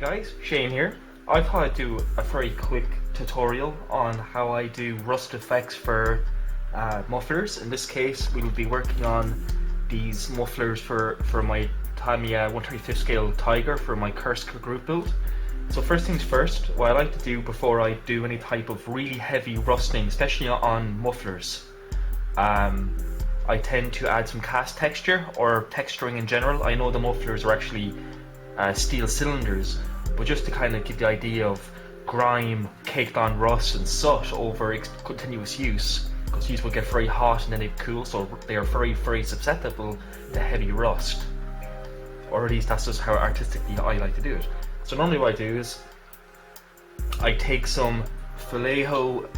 guys, Shane here. I thought I'd do a very quick tutorial on how I do rust effects for mufflers. In this case, we'll be working on these mufflers for my Tamiya 135th scale Tiger for my Kursk group build. So first things first, what I like to do before I do any type of really heavy rusting, especially on mufflers, I tend to add some cast texture or texturing in general. I know the mufflers are actually steel cylinders, but just to kind of give the idea of grime caked on rust and soot over continuous use, because these will get very hot and then they cool, so they are very susceptible to heavy rust. Or at least that's just how artistically I like to do it. So normally what I do is I take some Vallejo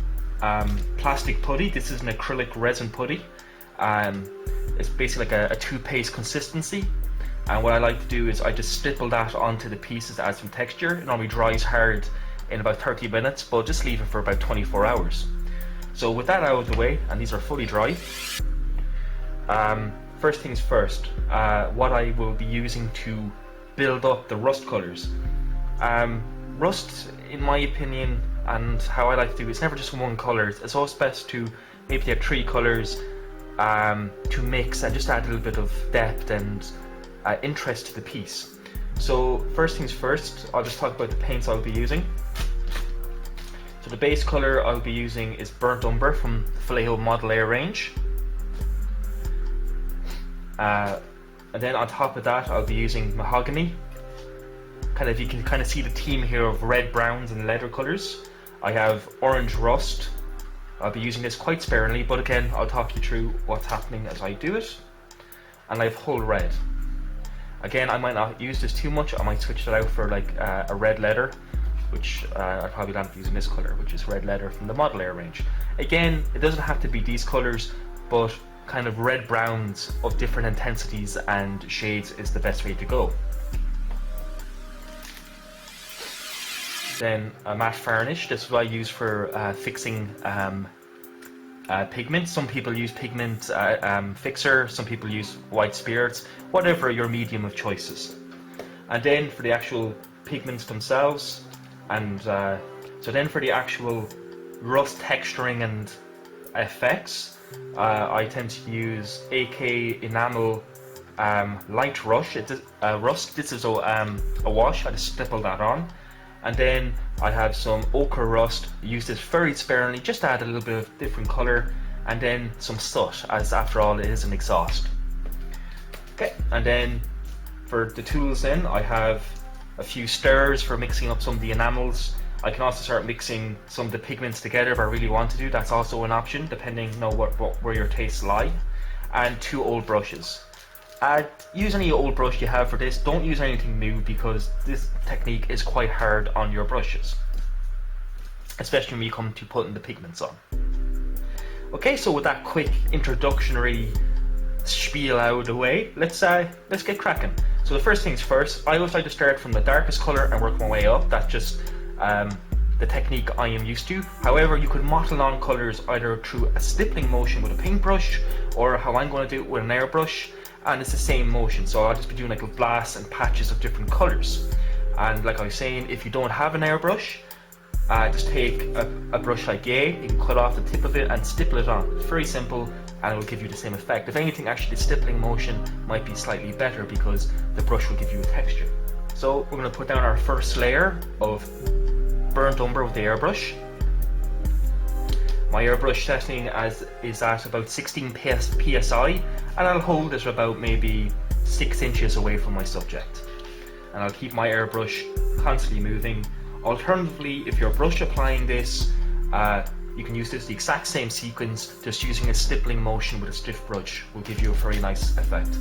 plastic putty. This is an acrylic resin putty. It's basically like a toothpaste consistency. And what I like to do is I just stipple that onto the pieces to add some texture. It normally dries hard in about 30 minutes, but just leave it for about 24 hours. So with that out of the way, and these are fully dry, first things first, what I will be using to build up the rust colors. Rust, in my opinion, and how I like to do it, it's never just one color. It's always best to maybe have 3 colors to mix and just add a little bit of depth and interest to the piece. So first things first, I'll just talk about the paints I'll be using. So the base color I'll be using is Burnt Umber from the Vallejo Model Air range. And then on top of that, I'll be using Mahogany. You can kind of see the theme here of red, browns, and leather colors. I have Orange Rust. I'll be using this quite sparingly, but again, I'll talk you through what's happening as I do it. And I have Hull Red. Again, I might not use this too much. I might switch it out for like a red leather, which I'll probably end up using this color, which is red leather from the Model Air range. Again, it doesn't have to be these colors, but kind of red browns of different intensities and shades is the best way to go. Then a matte varnish. This is what I use for fixing pigments. Some people use pigment fixer, some people use white spirits, whatever your medium of choice is. And then for the actual pigments themselves, and so then for the actual rust texturing and effects, I tend to use AK Enamel Light Rush. It's rust. This is a wash. I just stipple that on. And then I have some ochre rust. Use this very sparingly, just to add a little bit of different color, and then some soot, as after all it is an exhaust. Okay, and then for the tools then, I have a few stirrers for mixing up some of the enamels. I can also start mixing some of the pigments together if I really want to do. That's also an option, depending on where your tastes lie. And 2 old brushes. Use any old brush you have for this. Don't use anything new, because this technique is quite hard on your brushes, especially when you come to putting the pigments on. Okay, so with that quick introductory spiel out of the way, let's get cracking. So the first things first, I always like to start from the darkest color and work my way up. That's just the technique I am used to. However, you could mottle on colors either through a stippling motion with a paintbrush, or how I'm going to do it with an airbrush. And it's the same motion, so I'll just be doing like blasts and patches of different colors. And like I was saying, if you don't have an airbrush, just take a brush like Yay, you can cut off the tip of it and stipple it on. It's very simple, and it will give you the same effect. If anything, actually the stippling motion might be slightly better, because the brush will give you a texture. So we're going to put down our first layer of Burnt Umber with the airbrush. My airbrush setting is at about 16 psi, and I'll hold it about maybe 6 inches away from my subject. And I'll keep my airbrush constantly moving. Alternatively, if you're brush applying this, you can use this the exact same sequence, just using a stippling motion with a stiff brush will give you a very nice effect.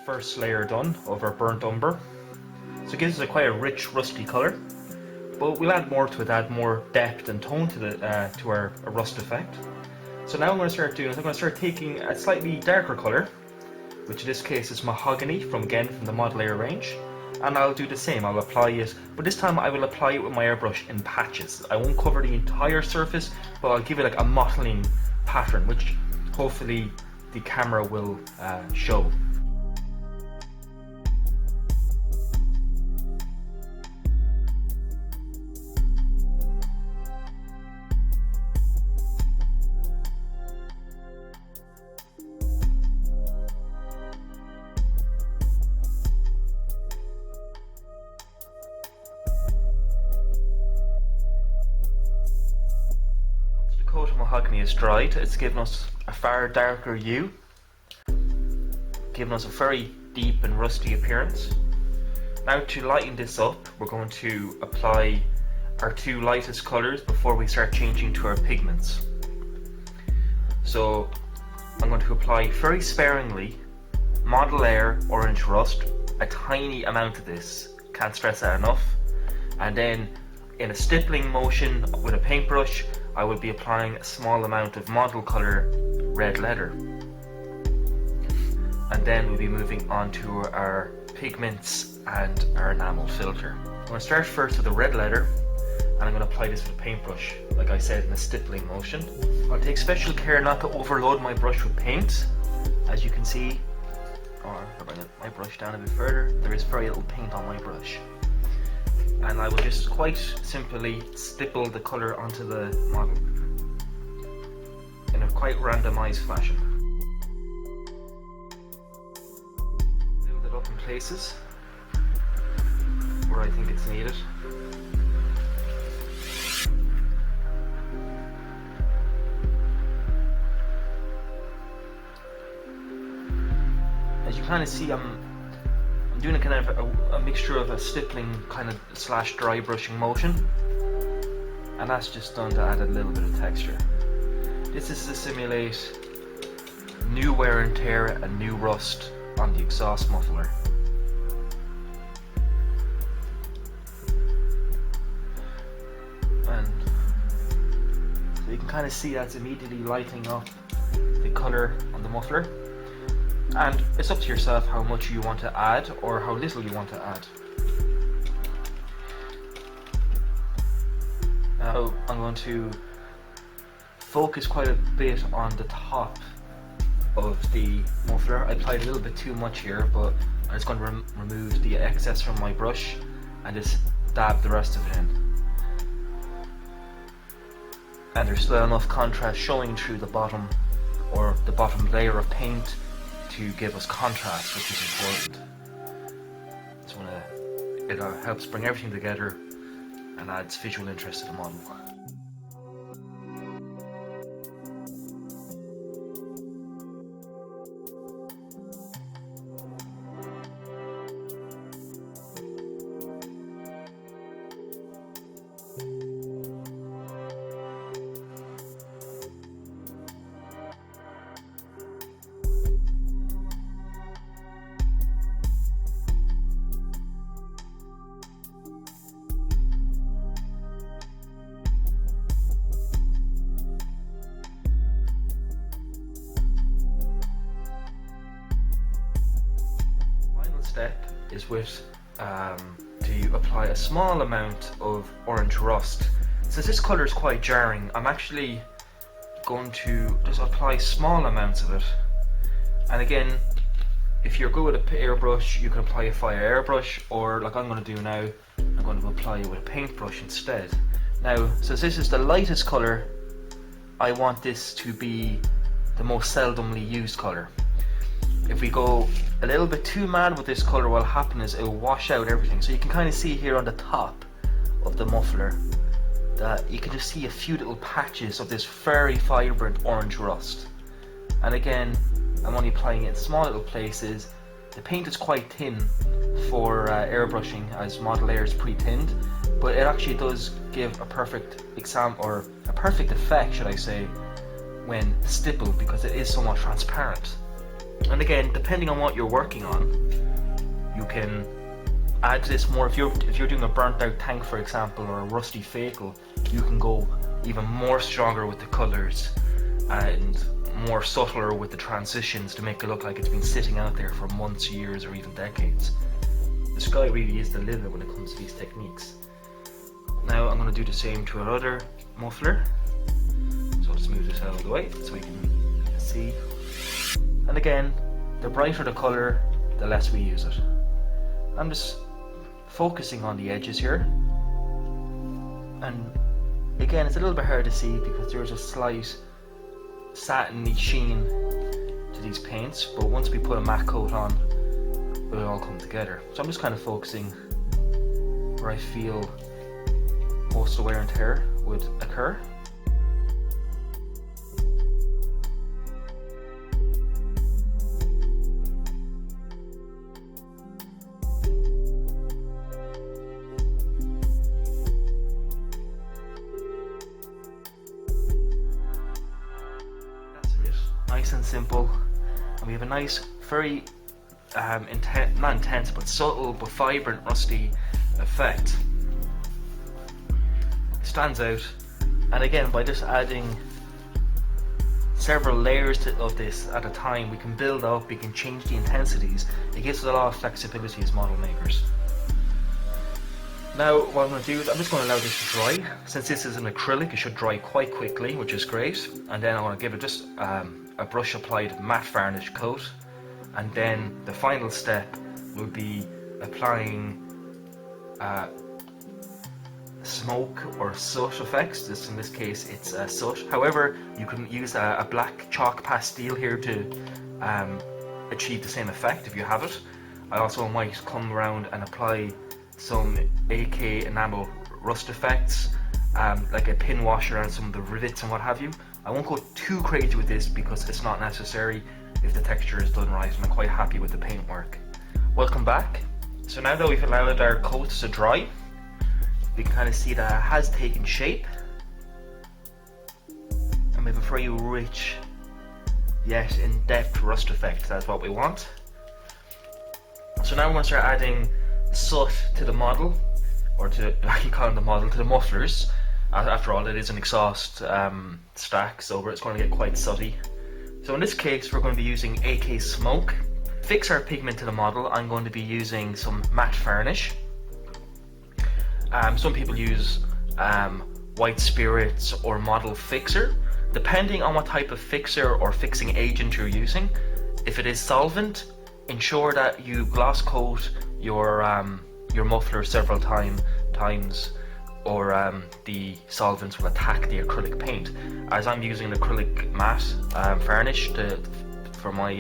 first layer done of our burnt umber. So it gives us quite a rich rusty colour, but we'll add more to it, add more depth and tone to our rust effect. So now what I'm going to start doing is I'm going to start taking a slightly darker colour, which in this case is mahogany from the Mod Layer range, and I'll do the same. I'll apply it, but this time I will apply it with my airbrush in patches. I won't cover the entire surface, but I'll give it like a mottling pattern, which hopefully the camera will show. Coat of mahogany is dried, it's given us a far darker hue, giving us a very deep and rusty appearance. Now to lighten this up, we're going to apply our two lightest colours before we start changing to our pigments. So I'm going to apply very sparingly Mod Layer Orange Rust, a tiny amount of this, can't stress that enough, and then in a stippling motion with a paintbrush I will be applying a small amount of model colour Red Leather, and then we'll be moving on to our pigments and our enamel filter. I'm going to start first with the Red Leather, and I'm going to apply this with a paintbrush, like I said, in a stippling motion. I'll take special care not to overload my brush with paint, as you can see, or if I bring my brush down a bit further, there is very little paint on my brush. And I will just quite simply stipple the colour onto the model in a quite randomised fashion. Build it up in places where I think it's needed. As you kind of see, I'm doing a kind of a mixture of a stippling kind of slash dry brushing motion, and that's just done to add a little bit of texture. This is to simulate new wear and tear and new rust on the exhaust muffler. And so you can kind of see that's immediately lighting up the colour on the muffler. And it's up to yourself how much you want to add or how little you want to add. Now I'm going to focus quite a bit on the top of the muffler. I applied a little bit too much here, but I'm just going to remove the excess from my brush and just dab the rest of it in. And there's still enough contrast showing through the bottom or the bottom layer of paint to give us contrast, which is important. It helps bring everything together and adds visual interest to the model. Step is with to apply a small amount of orange rust. Since this colour is quite jarring, I'm actually going to just apply small amounts of it. And again, if you're good with an airbrush, you can apply it via airbrush, or like I'm going to do now, I'm going to apply it with a paintbrush instead. Now, since this is the lightest colour, I want this to be the most seldomly used colour. If we go a little bit too mad with this colour, what'll happen is it'll wash out everything. So you can kind of see here on the top of the muffler that you can just see a few little patches of this very vibrant orange rust. And again, I'm only applying it in small little places. The paint is quite thin for airbrushing, as Mod Layer is pre-tinned, but it actually does give a perfect example, or a perfect effect should I say, when stippled, because it is somewhat transparent. And again, depending on what you're working on, you can add this more. If you're doing a burnt out tank, for example, or a rusty vehicle, you can go even more stronger with the colors and more subtler with the transitions to make it look like it's been sitting out there for months, years, or even decades. The sky really is the limit when it comes to these techniques. Now I'm going to do the same to our other muffler. So I'll just move this out of the way so we can see. And again, the brighter the colour, the less we use it. I'm just focusing on the edges here. And again, it's a little bit hard to see because there's a slight satiny sheen to these paints, but once we put a matte coat on, it'll all come together. So I'm just kind of focusing where I feel most of the wear and tear would occur. Nice and simple, and we have a nice, very not intense, but subtle, but vibrant, rusty effect. It stands out, and again, by just adding several layers of this at a time, we can build up, we can change the intensities. It gives us a lot of flexibility as model makers. Now what I'm going to do is I'm just going to allow this to dry. Since this is an acrylic, it should dry quite quickly, which is great. And then I want to give it just a brush applied matte varnish coat. And then the final step will be applying smoke or soot effects. In this case it's soot. However, you can use a black chalk pastille here to achieve the same effect if you have it. I also might come around and apply some AK enamel rust effects, like a pin washer and some of the rivets and what have you. I won't go too crazy with this because it's not necessary if the texture is done right, and I'm quite happy with the paintwork. Welcome back. So now that we've allowed our coats to dry, we can kind of see that it has taken shape, and we have a very rich yet in-depth rust effect. That's what we want. So now we're going to start adding soot to the model, or to, I can call them the model, to the mufflers. After all, it is an exhaust stack, so it's going to get quite sooty. So in this case, we're going to be using AK Smoke. Fix our pigment to the model, I'm going to be using some matte varnish. Some people use white spirits or model fixer, depending on what type of fixer or fixing agent you're using. If it is solvent, ensure that you gloss coat your muffler several times, or the solvents will attack the acrylic paint. As I'm using an acrylic matte varnish for my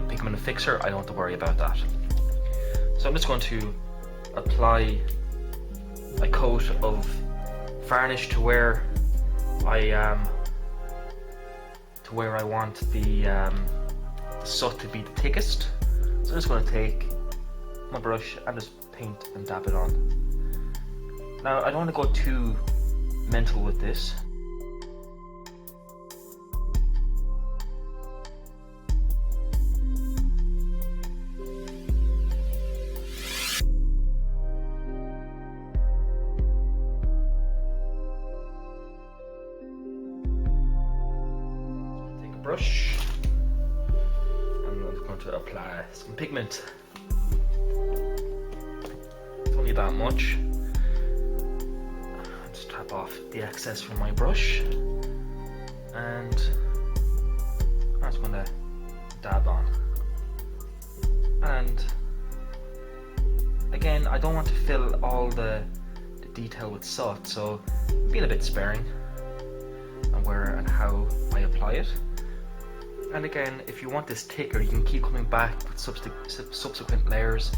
pigment fixer, I don't have to worry about that. So I'm just going to apply a coat of varnish to where I want the soot to be the thickest. So I'm just going to take my brush and just paint and dab it on. Now I don't want to go too mental with this. Take a brush and I'm going to apply some pigment. It's only that much. Just tap off the excess from my brush, and I'm just going to dab on. And again, I don't want to fill all the detail with soot, so I'm being a bit sparing on where and how I apply it. And again, if you want this thicker, you can keep coming back with subsequent layers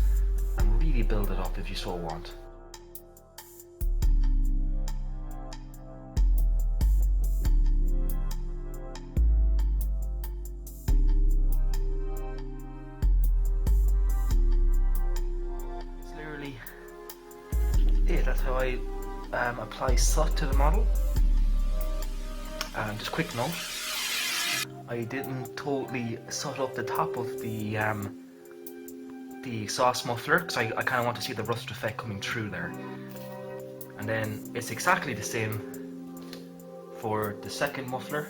and really build it up if you so want. It's literally it. That's how I apply soot to the model. Just quick note, I didn't totally soot up the top of the exhaust muffler because I kind of want to see the rust effect coming through there. And then it's exactly the same for the second muffler.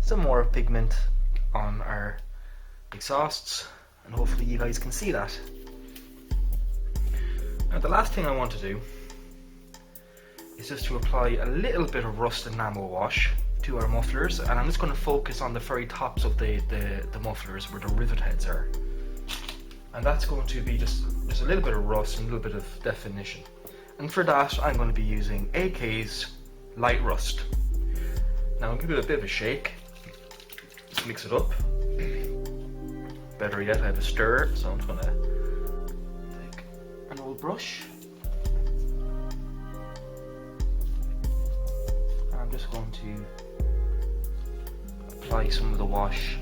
Some more pigment on our exhausts, and hopefully you guys can see that. Now the last thing I want to do is just to apply a little bit of rust enamel wash to our mufflers, and I'm just going to focus on the very tops of the mufflers where the rivet heads are. And that's going to be just a little bit of rust and a little bit of definition. And for that I'm going to be using AK's Light Rust. Now I'll give it a bit of a shake. Just mix it up. Better yet, I have a stir, so I'm just gonna take an old brush. And I'm just going to apply some of the wash.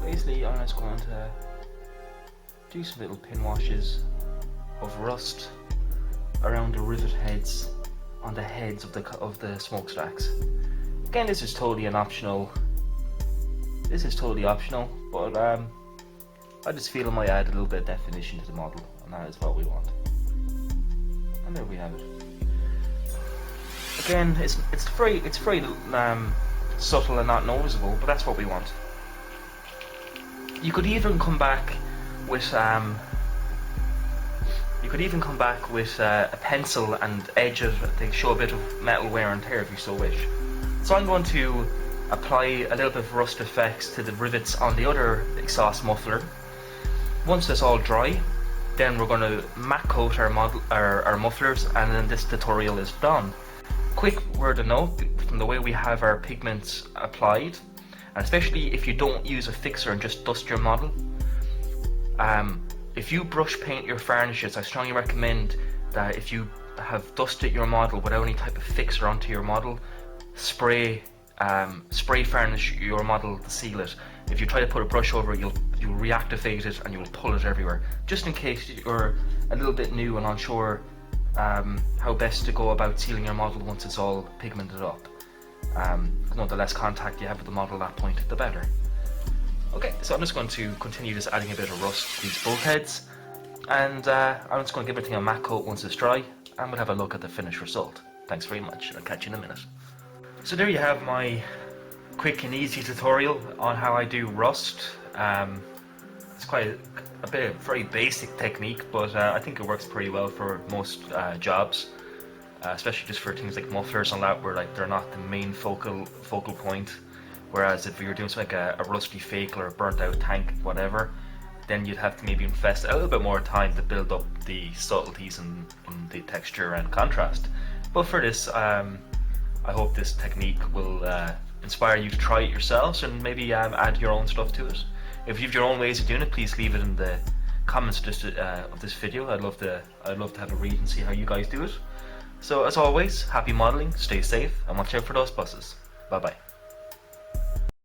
Basically, I'm just going to do some little pin washes of rust around the rivet heads on the heads of the smokestacks. Again, this is totally optional, but I just feel it might add a little bit of definition to the model, and that is what we want. And there we have it. Again, it's very subtle and not noticeable, but that's what we want. You could even come back with a pencil and edge it to show a bit of metal wear and tear if you so wish. So I'm going to apply a little bit of rust effects to the rivets on the other exhaust muffler. Once that's all dry, then we're going to matte coat our mufflers, and then this tutorial is done. Quick word of note, from the way we have our pigments applied, and especially if you don't use a fixer and just dust your model, if you brush paint your varnishes, I strongly recommend that if you have dusted your model without any type of fixer onto your model, spray varnish your model to seal it. If you try to put a brush over it, you'll reactivate it and you'll pull it everywhere. Just in case you're a little bit new and unsure how best to go about sealing your model once it's all pigmented up. The less contact you have with the model at that point, the better. Okay, so I'm just going to continue just adding a bit of rust to these bolt heads, and I'm just going to give everything a matte coat once it's dry, and we'll have a look at the finished result. Thanks very much, I'll catch you in a minute. So there you have my quick and easy tutorial on how I do rust. It's quite a very basic technique, but I think it works pretty well for most jobs, especially just for things like mufflers and that, where they're not the main focal point. Whereas if you're doing something like a rusty fake or a burnt out tank, whatever, then you'd have to maybe invest a little bit more time to build up the subtleties in the texture and contrast. But for this, I hope this technique will inspire you to try it yourselves and maybe add your own stuff to it. If you have your own ways of doing it, please leave it in the comments of this video. I'd love to have a read and see how you guys do it. So as always, happy modeling, stay safe, and watch out for those buses. Bye bye.